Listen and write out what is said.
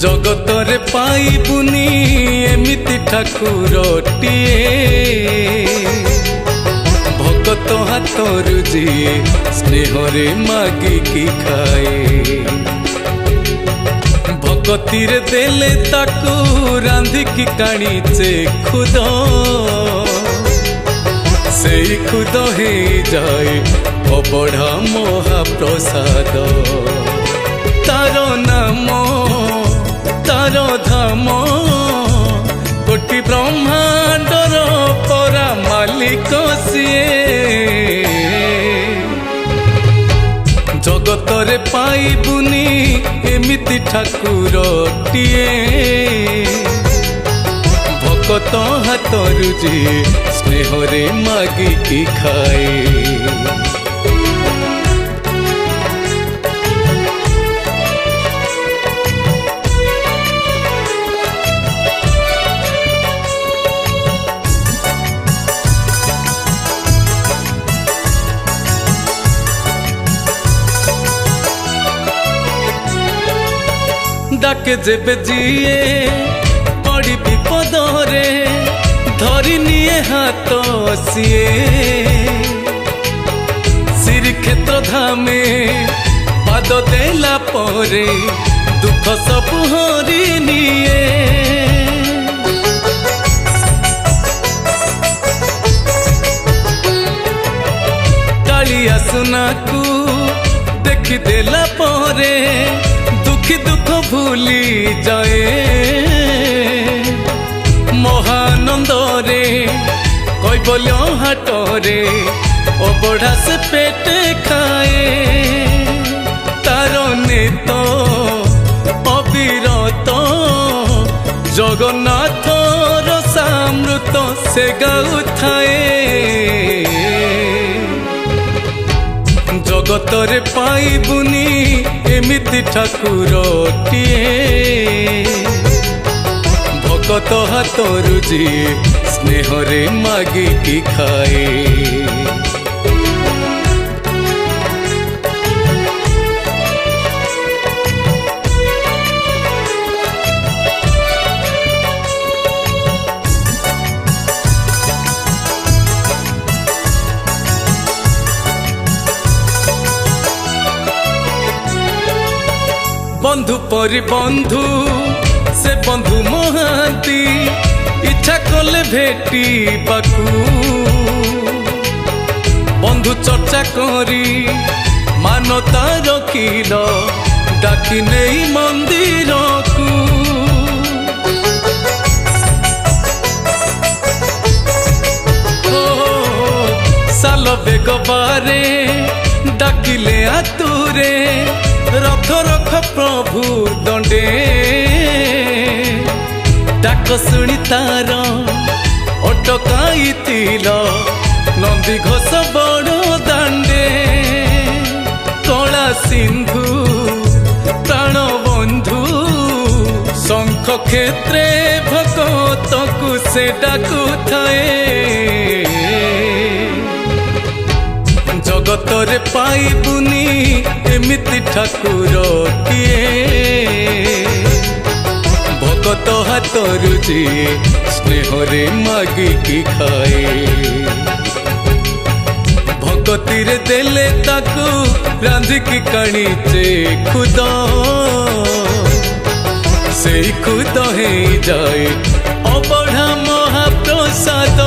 जगतरे पाइबुनी एमिति ठाकुरटिए भगत हाथरु जिए स्नेहरे मागिकी खाए भगतीरे देले ताकू रांधिकी काणीचे खुद से खुद हे जाए अबढ़ा महाप्रसाद तारो नाम तारो धाम कोटि ब्रह्मांडर परा मालिक सिए जगतरे पाइबुनी एमिति ठाकुरटिए भगत हाथरु जे स्नेहरे मागिकी खाए डाके जेबे जिए पड़ी विपदरे धरी निये हाथ सिए श्रीक्षेत्र धामे पाद देला परे दुख सब हरि निये कालिया सुना को देखी देला परे दुखी दुख भूली जाए महानंदरे कैबल्य हाटरे अबढ़ा से पेट खाए तार नेत अविरत जगन्नाथ रसामृत से गाउथाए जगतरे पाइबुनी एमिति ठाकुरटिए भगत हाथरु जे स्नेहरे मागिकी खाए बंधु परि बंधु से बंधु महांती इच्छा कले भेटी बाकू बंधु चर्चा करी मानता रखिल डाकी नहीं मंदिर को साल बेग बारे डाकिले आतुरे रथ रख प्रभु दंडे डाक शुणी तार अटकाई नंदी घोष बड़ दांडे कला सिंधु प्राण बंधु शंख क्षेत्रे भगत को से डाकु थाए जगतरे पाइबुनी एमिति ठाकुरटिए भगत हाथरु जे स्नेहरे मागिकी खाए भगतीरे देले ताकू रांधिकी काणीचे खुद से खुद हे जाए अबढ़ा महाप्रसाद।